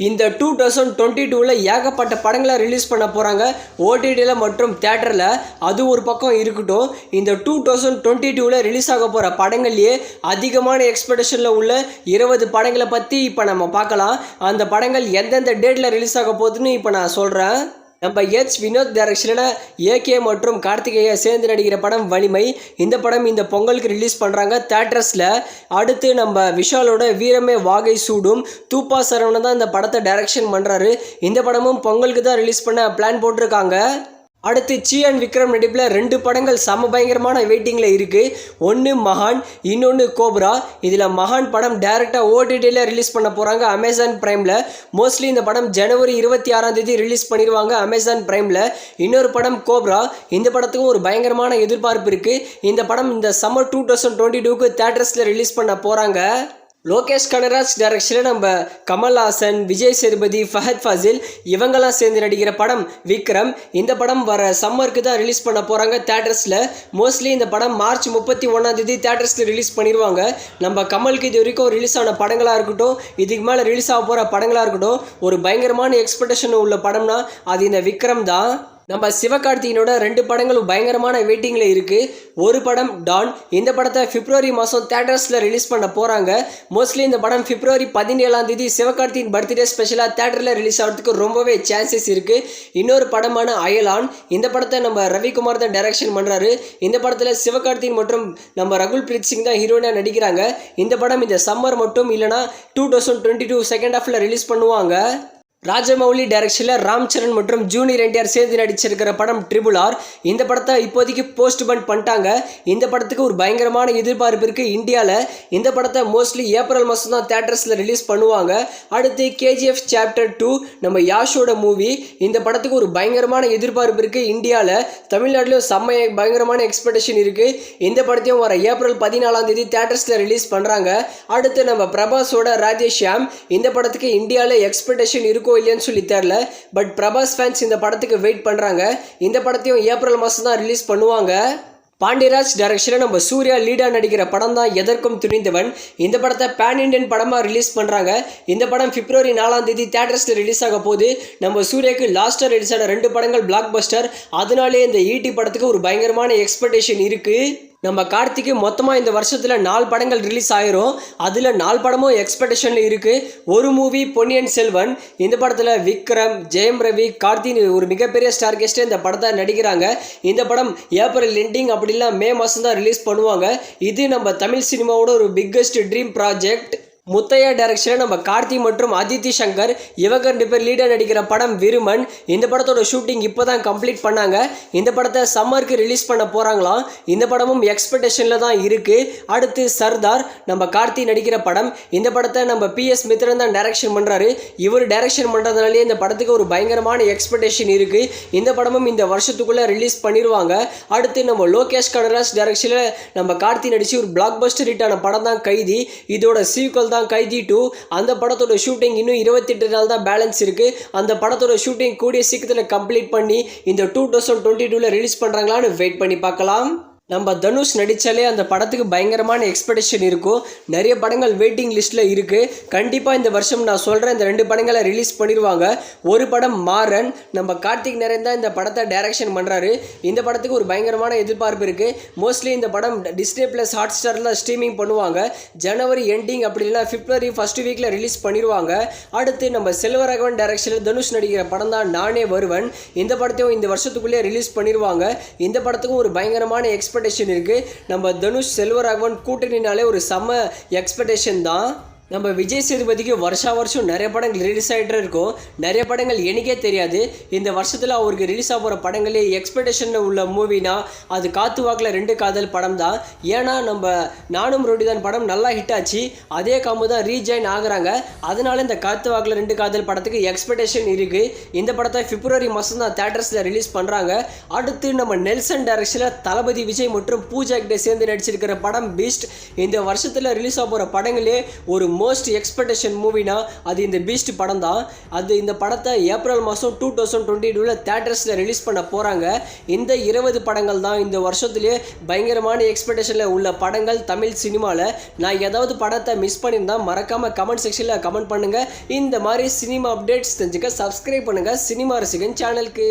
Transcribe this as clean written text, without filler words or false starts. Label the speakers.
Speaker 1: இந்த 2022ல் ஏகப்பட்ட படங்களை ரிலீஸ் பண்ண போகிறாங்க ஓடிடியில் மற்றும் தியேட்டரில். அது ஒரு பக்கம் இருக்கட்டும், இந்த 2022ல் ரிலீஸ் ஆக போகிற படங்கள்லேயே அதிகமான எக்ஸ்பெக்டேஷனில் உள்ள 20 படங்களை பற்றி இப்போ நம்ம பார்க்கலாம். அந்த படங்கள் எந்தெந்த டேட்டில் ரிலீஸ் ஆக போகுதுன்னு இப்போ நான் சொல்கிறேன். நம்ம வினோத் டைரக்ஷனில் ஏகே மற்றும் கார்த்திகேயா சேர்ந்து நடிக்கிற படம் வலிமை. இந்த படம் இந்த பொங்கலுக்கு ரிலீஸ் பண்ணுறாங்க தியேட்டர்ஸில். அடுத்து நம்ம விஷாலோட வீரமே வாகை சூடும் தூப்பா சரவணன் தான் இந்த படத்தை டைரக்ஷன் பண்ணுறாரு. இந்த படமும் பொங்கலுக்கு தான் ரிலீஸ் பண்ண பிளான் போட்டிருக்காங்க. அடுத்து சி அண்ட் விக்ரம் நடிப்பில் 2 படங்கள் செம பயங்கரமான வெயிட்டிங்கில் இருக்குது. ஒன்று மகான், இன்னொன்று கோப்ரா. இதில் மகான் படம் டைரெக்டாக ஓடிடியில் ரிலீஸ் பண்ண போகிறாங்க அமேசான் ப்ரைமில். மோஸ்ட்லி இந்த படம் ஜனவரி 26 ரிலீஸ் பண்ணிடுவாங்க அமேசான் ப்ரைமில். இன்னொரு படம் கோப்ரா. இந்த படத்துக்கும் ஒரு பயங்கரமான எதிர்பார்ப்பு இருக்குது. இந்த படம் இந்த சம்மர் 2022க்கு தியேட்டர்ஸில் ரிலீஸ் பண்ண போகிறாங்க. லோகேஷ் கனராஜ் டைரக்ஷனில் நம்ம கமல்ஹாசன், விஜய் சேதுபதி, ஃபஹத் ஃபாசில் இவங்கெல்லாம் சேர்ந்து நடிக்கிற படம் விக்ரம். இந்த படம் வர சம்மருக்கு தான் ரிலீஸ் பண்ண போகிறாங்க தியேட்டர்ஸில். மோஸ்ட்லி இந்த படம் மார்ச் 31 தியேட்டர்ஸில் ரிலீஸ் பண்ணிடுவாங்க. நம்ம கமலுக்கு இது வரைக்கும் ரிலீஸ் ஆன படங்களாக இருக்கட்டும், இதுக்கு மேலே ரிலீஸ் ஆக போகிற படங்களாக இருக்கட்டும், ஒரு பயங்கரமான எக்ஸ்பெக்டேஷன் உள்ள படம்னா அது இந்த விக்ரம் தான். நம்ம சிவகார்த்திகேயனோட 2 படங்களும் பயங்கரமான வெயிட்டிங்கில் இருக்குது. ஒரு படம் டான். இந்த படத்தை பிப்ரவரி மாதம் தியேட்டர்ஸில் ரிலீஸ் பண்ண போகிறாங்க. மோஸ்ட்லி இந்த படம் பிப்ரவரி 17 சிவகார்த்திகேயன் பர்த்டே ஸ்பெஷலாக தியேட்டரில் ரிலீஸ் ஆகிறதுக்கு ரொம்பவே சான்சஸ் இருக்குது. இன்னொரு படமான அயலான். இந்த படத்தை நம்ம ரவிக்குமார் தான் டைரக்ஷன் பண்ணுறாரு. இந்த படத்தில் சிவகார்த்திகேயன் மற்றும் நம்ம ரகுல் பிரீத் சிங் தான் ஹீரோயினாக நடிக்கிறாங்க. இந்த படம் இந்த சம்மர் மட்டும் இல்லைனா 2022 செகண்ட் ஹாஃபில் ரிலீஸ் பண்ணுவாங்க. ராஜமௌலி டைரக்ஷனில் ராம் சரண் மற்றும் ஜூனியர் என்டிஆர் சேர்ந்து நடிச்சிருக்கிற படம் RRR. இந்த படத்தை இப்போதைக்கு போஸ்ட்போன் பண்ணிட்டாங்க. இந்த படத்துக்கு ஒரு பயங்கரமான எதிர்பார்ப்பு இருக்குது இந்தியாவில். இந்த படத்தை மோஸ்ட்லி ஏப்ரல் மாதம் தான் தியேட்டர்ஸில் ரிலீஸ் பண்ணுவாங்க. அடுத்து KGF Chapter 2 நம்ம யாஷோட மூவி. இந்த படத்துக்கு ஒரு பயங்கரமான எதிர்பார்ப்பு இருக்குது இந்தியாவில். தமிழ்நாட்டிலும் செம்ம பயங்கரமான எக்ஸ்பெக்டேஷன் இருக்குது. இந்த படத்தையும் வர ஏப்ரல் 14 தியேட்டர்ஸில் ரிலீஸ் பண்ணுறாங்க. அடுத்து நம்ம பிரபாஸோட ராதேஷ்யாம். இந்த படத்துக்கு இந்தியாவில் எக்ஸ்பெக்டேஷன் இருக்கும் இல்லைன்னு சொல்லி தெரியல. பட் பிரபாஸ் ஃபேன்ஸ் இந்த படத்துக்கு வெயிட் பண்ணுறாங்க. இந்த படத்தையும் ஏப்ரல் மாதம் தான் ரிலீஸ் பண்ணுவாங்க. பாண்டியராஜ் டைரக்ஷனில் நம்ம சூர்யா லீடாக நடிக்கிற படம் தான் எதற்கும் துணிந்தவன். இந்த படத்தை பேன் இண்டியன் படமாக ரிலீஸ் பண்ணுறாங்க. இந்த படம் பிப்ரவரி 4 தியேட்டர்ஸில் ரிலீஸ் ஆக போது. நம்ம சூர்யாவுக்கு லாஸ்ட்டாக ரிலீஸ் ஆன 2 படங்கள் பிளாக் பஸ்டர். அதனாலே இந்த ஈட்டி படத்துக்கு ஒரு பயங்கரமான எக்ஸ்பெக்டேஷன் இருக்குது. நம்ம கார்த்திக்கு மொத்தமாக இந்த வருஷத்தில் 4 படங்கள் ரிலீஸ் ஆயிரும். அதில் 4 படமும் எக்ஸ்பெக்டேஷனில் இருக்குது. ஒரு மூவி பொன்னியின் செல்வன். இந்த படத்தில் விக்ரம், ஜெயம் ரவி, கார்த்திக் ஒரு மிகப்பெரிய ஸ்டார் கெஸ்ட்டே இந்த படத்தை நடிக்கிறாங்க. இந்த படம் ஏப்ரல் எண்டிங் அப்படிலாம் மே மாதம் தான் ரிலீஸ் பண்ணுவாங்க. இது நம்ம தமிழ் சினிமாவோட ஒரு பிக்கஸ்ட் ட்ரீம் ப்ராஜெக்ட். முத்தையா டைரக்ஷனில் நம்ம கார்த்திக் மற்றும் அதித்தி சங்கர் இவங்க 2 பேர் லீடாக நடிக்கிற படம் விருமன். இந்த படத்தோட ஷூட்டிங் இப்போ தான் கம்ப்ளீட் பண்ணாங்க. இந்த படத்தை சம்மருக்கு ரிலீஸ் பண்ண போகிறாங்களாம். இந்த படமும் எக்ஸ்பெக்டேஷனில் தான் இருக்குது. அடுத்து சர்தார் நம்ம கார்த்திக் நடிக்கிற படம். இந்த படத்தை நம்ம PS மித்ரன் தான் டைரக்ஷன் பண்ணுறாரு. இவர் டைரக்ஷன் பண்ணுறதுனாலே இந்த படத்துக்கு ஒரு பயங்கரமான எக்ஸ்பெக்டேஷன் இருக்குது. இந்த படமும் இந்த வருஷத்துக்குள்ளே ரிலீஸ் பண்ணிடுவாங்க. அடுத்து நம்ம லோகேஷ் கனராஜ் டைரக்ஷனில் நம்ம கார்த்திக் நடித்து ஒரு பிளாக் பஸ்டர் ஹிட்டான படம் தான் கைதி. இதோட சீக்வல் தான் கைதி 2. அந்த படத்தோட ஷூட்டிங் இன்னும் 28 நாள் தான் பேலன்ஸ் இருக்குது. அந்த படத்தோட ஷூட்டிங் கூடிய சீக்கிரத்தில் கம்ப்ளீட் பண்ணி இந்த 2022ல் ரிலீஸ் பண்ணுறாங்களான்னு வெயிட் பண்ணி பார்க்கலாம். நம்ம தனுஷ் நடித்தாலே அந்த படத்துக்கு பயங்கரமான எக்ஸ்பெக்டேஷன் இருக்கும். நிறைய படங்கள் வெயிட்டிங் லிஸ்ட்டில் இருக்குது. கண்டிப்பாக இந்த வருஷம் நான் சொல்கிறேன் இந்த 2 படங்களை ரிலீஸ் பண்ணிடுவாங்க. ஒரு படம் மாறன். நம்ம கார்த்திக் நரேன் தான் இந்த படத்தை டைரக்ஷன் பண்ணுறாரு. இந்த படத்துக்கு ஒரு பயங்கரமான எதிர்பார்ப்பு இருக்குது. மோஸ்ட்லி இந்த படம் Disney+ ஹாட்ஸ்டாரில் ஸ்ட்ரீமிங் பண்ணுவாங்க. ஜனவரி எண்டிங் அப்படி இல்லைனா பிப்ரவரி ஃபர்ஸ்ட் வீக்கில் ரிலீஸ் பண்ணிடுவாங்க. அடுத்து நம்ம செல்வராகவன் டைரக்ஷனில் தனுஷ் நடிக்கிற படம் தான் நானே வருவன். இந்த படத்தையும் இந்த வருஷத்துக்குள்ளே ரிலீஸ் பண்ணிடுவாங்க. இந்த படத்துக்கும் ஒரு பயங்கரமான எக்ஸ்பெக்டேஷன் இருக்குது. நம்ம தனுஷ் செல்வராகவன் கூட்டணினாலே ஒரு செம்ம எக்ஸ்பெக்டேஷன் தான். நம்ம விஜய் சேதுபதிக்கு வருஷம் நிறைய படங்கள் ரிலீஸ் ஆகிட்டு இருக்கும். நிறைய படங்கள் எனக்கே தெரியாது. இந்த வருஷத்தில் அவருக்கு ரிலீஸ் ஆக போகிற படங்களே எக்ஸ்பெக்டேஷனில் உள்ள மூவினா அது காத்து வாக்கில் 2 காதல் படம் தான். ஏன்னா நம்ம நானும் ரோடிதான் படம் நல்லா ஹிட் ஆச்சு. அதே காம்பு தான் ரீஜாயின் ஆகுறாங்க. அதனால இந்த காத்து வாக்கில் 2 காதல் படத்துக்கு எக்ஸ்பெக்டேஷன் இருக்குது. இந்த படத்தை பிப்ரவரி மாதம் தான் தியேட்டர்ஸில் ரிலீஸ் பண்ணுறாங்க. அடுத்து நம்ம நெல்சன் டைரக்ஷனில் தளபதி விஜய் மற்றும் பூஜா கிட்ட சேர்ந்து நடிச்சிருக்கிற படம் பீஸ்ட். இந்த வருஷத்தில் ரிலீஸ் ஆக போகிற படங்களே ஒரு மோஸ்ட் எக்ஸ்பெக்டேஷன் மூவினா அது இந்த பீஸ்ட் படம் தான். இந்த படத்தை ஏப்ரல் மாதம் 2022 தியேட்டர்ஸில் ரிலீஸ் பண்ண போகிறாங்க. இந்த 20 படங்கள் தான் இந்த வருஷத்துலேயே பயங்கரமான எக்ஸ்பெக்டேஷனில் உள்ள படங்கள் தமிழ் சினிமாவில். நான் ஏதாவது படத்தை மிஸ் பண்ணியிருந்தால் மறக்காமல் கமெண்ட் செக்ஷனில் கமெண்ட் பண்ணுங்கள். இந்த மாதிரி சினிமா அப்டேட்ஸ் தெரிஞ்சுக்க சப்ஸ்கிரைப் பண்ணுங்கள் சினிமா ரசிகன் சேனலுக்கு.